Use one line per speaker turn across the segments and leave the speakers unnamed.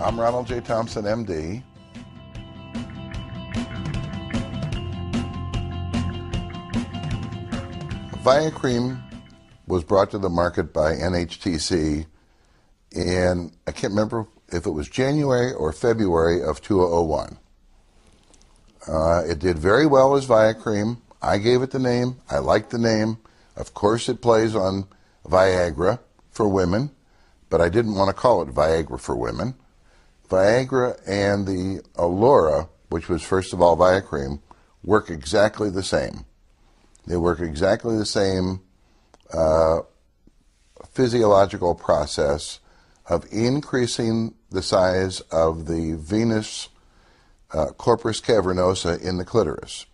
I'm Ronald J. Thompson, MD. Viacream was brought to the market by NHTC in, I can't remember if it was January or February of 2001. It did very well as Viacream. I gave it the name. I liked the name. Of course, it plays on Viagra for women, but I didn't want to call it Viagra for women. Viagra and the Alura, which was first of all Viacream, work exactly the same. They work exactly the same physiological process of increasing the size of the venous corpus cavernosa in the clitoris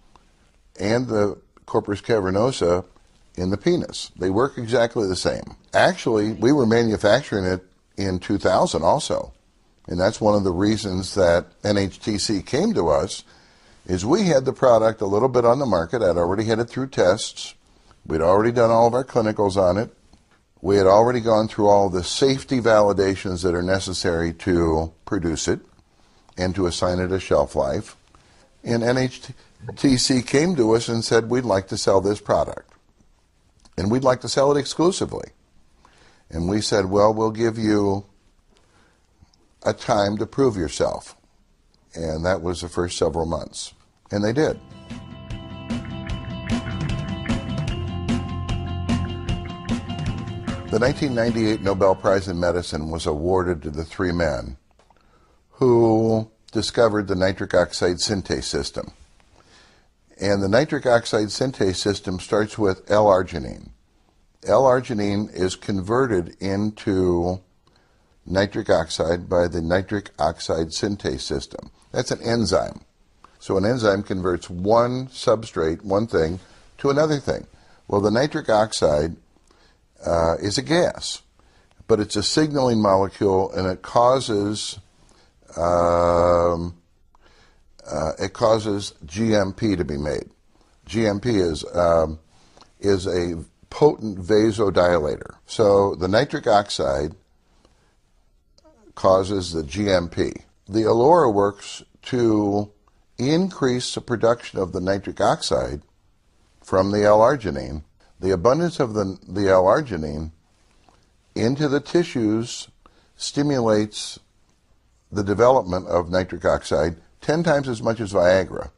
and the corpus cavernosa in the penis. They work exactly the same. Actually, we were manufacturing it in 2000 also, and that's one of the reasons that NHTC came to us, is we had the product a little bit on the market. I'd already had it through tests. We'd already done all of our clinicals on it. We had already gone through all the safety validations that are necessary to produce it and to assign it a shelf life. And NHTC came to us and said, we'd like to sell this product. And we'd like to sell it exclusively. And we said, well, we'll give you a time to prove yourself. And that was the first several months. And they did. The 1998 Nobel Prize in Medicine was awarded to the three men who discovered the nitric oxide synthase system. And the nitric oxide synthase system starts with L-arginine. L-arginine is converted into nitric oxide by the nitric oxide synthase system. That's an enzyme. So an enzyme converts one substrate, one thing, to another thing. Well, the nitric oxide is a gas, but it's a signaling molecule, and it causes GMP to be made. GMP is a potent vasodilator. So the nitric oxide causes the GMP. The Alura works to increase the production of the nitric oxide from the L-arginine. The abundance of the L-arginine into the tissues stimulates the development of nitric oxide 10 times as much as Viagra.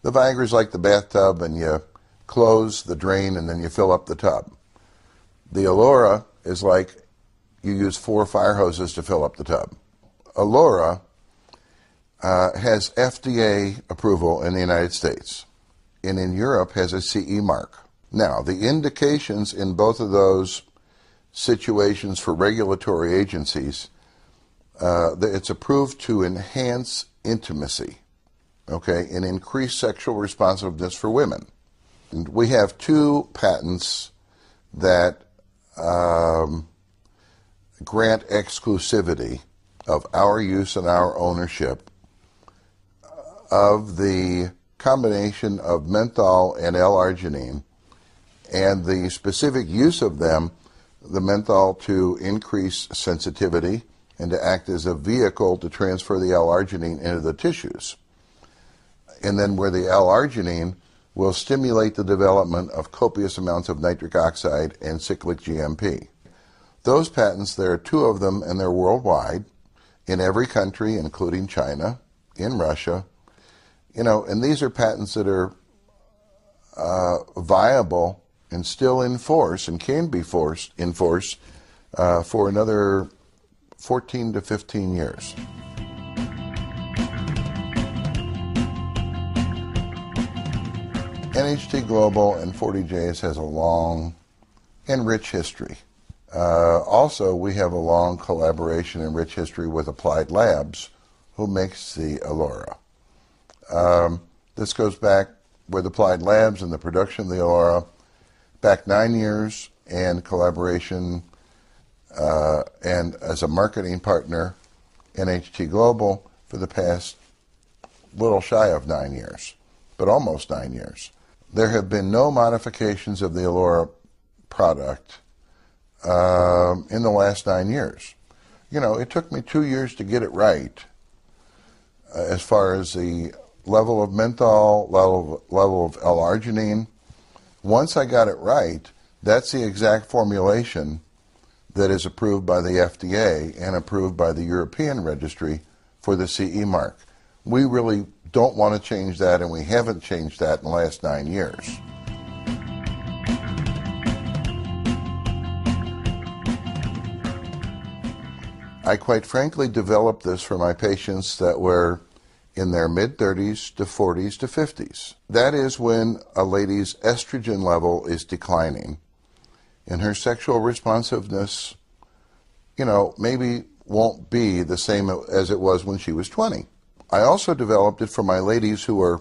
The Viagra is like the bathtub, and you close the drain and then you fill up the tub. The Alura is like you use 4 fire hoses to fill up the tub. Alura has FDA approval in the United States, and in Europe has a CE mark. Now, the indications in both of those situations for regulatory agencies, it's approved to enhance intimacy, okay, and increase sexual responsiveness for women. And we have 2 patents that grant exclusivity of our use and our ownership of the combination of menthol and L-arginine, and the specific use of them, the menthol to increase sensitivity and to act as a vehicle to transfer the L-arginine into the tissues. And then where the L-arginine will stimulate the development of copious amounts of nitric oxide and cyclic GMP. Those patents, there are 2 of them, and they're worldwide, in every country, including China, in Russia. You know, and these are patents that are viable and still in force, and can be in force for another 14 to 15 years. Nht Global and 40Js has a long and rich history. Also, we have a long collaboration and rich history with Applied Labs, who makes the Alura. This goes back with Applied Labs and the production of the Alura back 9 years, and collaboration and as a marketing partner, Nht Global, for the past little shy of 9 years, but almost 9 years. There have been no modifications of the Alura product in the last 9 years. You know, it took me 2 years to get it right as far as the level of menthol, level of L-arginine. Once I got it right, that's the exact formulation that is approved by the FDA and approved by the European Registry for the CE mark. We really don't want to change that, and we haven't changed that in the last 9 years. I quite frankly developed this for my patients that were in their mid-30s to 40s to 50s. That is when a lady's estrogen level is declining, and her sexual responsiveness, you know, maybe won't be the same as it was when she was 20. I also developed it for my ladies who are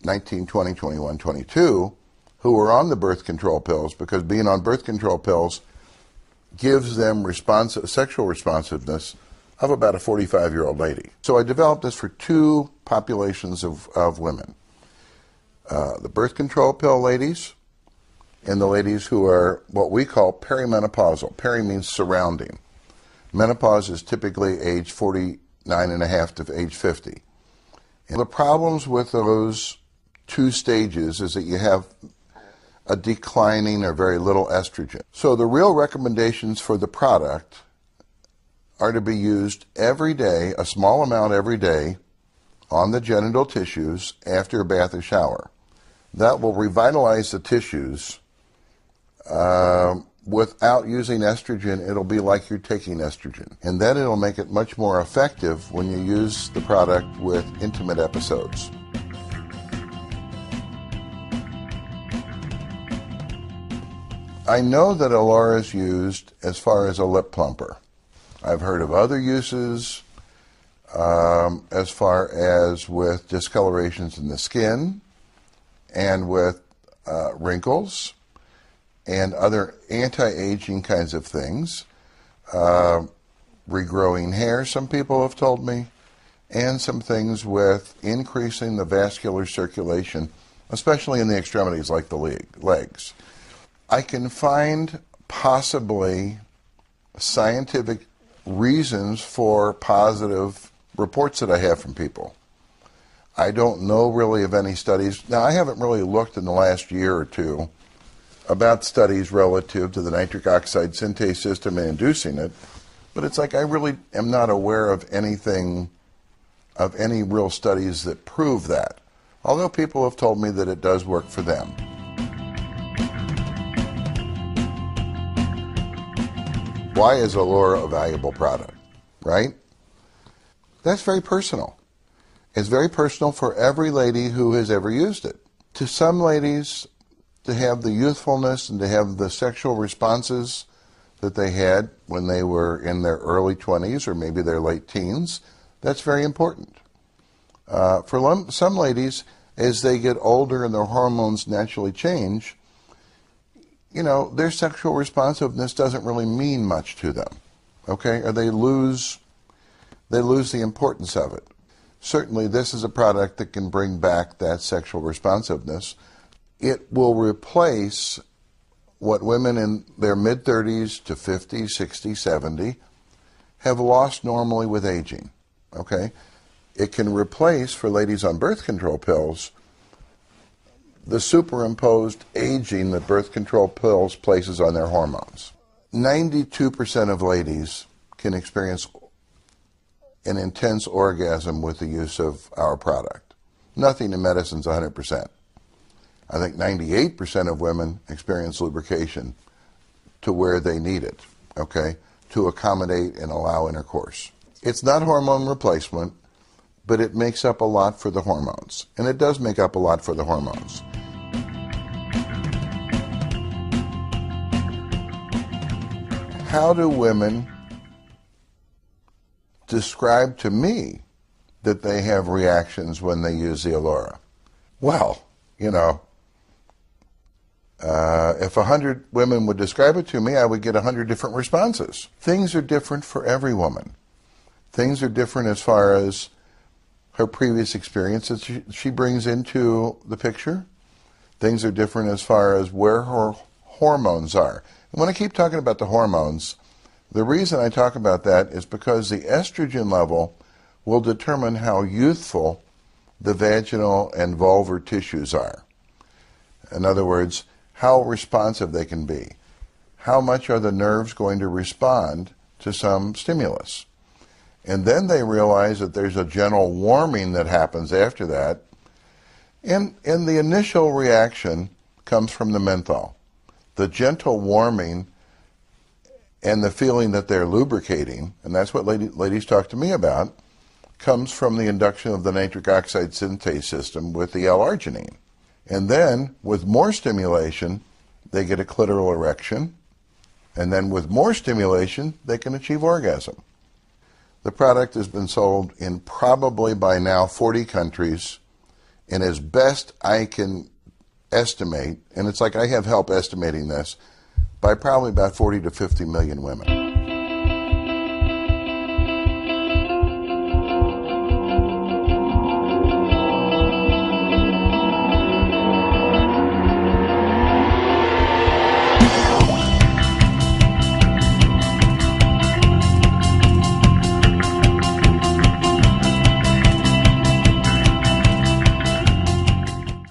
19, 20, 21, 22, who are on the birth control pills, because being on birth control pills gives them sexual responsiveness of about a 45-year-old lady. So I developed this for two populations of women. The birth control pill ladies and the ladies who are what we call perimenopausal. Peri means surrounding. Menopause is typically age 49 and a half to age 50. And the problems with those two stages is that you have a declining or very little estrogen. So the real recommendations for the product are to be used every day, a small amount every day, on the genital tissues after a bath or shower. That will revitalize the tissues. Without using estrogen, it'll be like you're taking estrogen. And then it'll make it much more effective when you use the product with intimate episodes. I know that Alura is used as far as a lip plumper. I've heard of other uses as far as with discolorations in the skin and with wrinkles and other anti-aging kinds of things. Regrowing hair, some people have told me, and some things with increasing the vascular circulation, especially in the extremities like the legs. I can find possibly scientific reasons for positive reports that I have from people. I don't know really of any studies. Now, I haven't really looked in the last year or two about studies relative to the nitric oxide synthase system and inducing it, but it's like I really am not aware of anything, of any real studies that prove that, although people have told me that it does work for them. Why is Alura a valuable product, right? That's very personal. It's very personal for every lady who has ever used it. To some ladies, to have the youthfulness and to have the sexual responses that they had when they were in their early 20s or maybe their late teens, that's very important. For some ladies, as they get older and their hormones naturally change, you know, their sexual responsiveness doesn't really mean much to them, okay? Or they lose the importance of it. Certainly, this is a product that can bring back that sexual responsiveness. It will replace what women in their mid-30s to 50, 60, 70 have lost normally with aging, okay? It can replace, for ladies on birth control pills, the superimposed aging that birth control pills places on their hormones. 92% of ladies can experience an intense orgasm with the use of our product. Nothing in medicine is 100%. I think 98% of women experience lubrication to where they need it, okay, to accommodate and allow intercourse. It's not hormone replacement, but it makes up a lot for the hormones. And it does make up a lot for the hormones. How do women describe to me that they have reactions when they use the Alura? Well, you know, if 100 women would describe it to me, I would get 100 different responses. Things are different for every woman. Things are different as far as her previous experiences she brings into the picture. Things are different as far as where her hormones are. And when I keep talking about the hormones, The reason I talk about that is because the estrogen level will determine how youthful the vaginal and vulvar tissues are. In other words, how responsive they can be. How much are the nerves going to respond to some stimulus? And then they realize that there's a gentle warming that happens after that. And the initial reaction comes from the menthol. The gentle warming and the feeling that they're lubricating, and that's what ladies talk to me about, comes from the induction of the nitric oxide synthase system with the L-arginine. And then, with more stimulation, they get a clitoral erection. And then with more stimulation, they can achieve orgasm. The product has been sold in probably by now 40 countries. And as best I can estimate, and it's like I have help estimating this, by probably about 40 to 50 million women.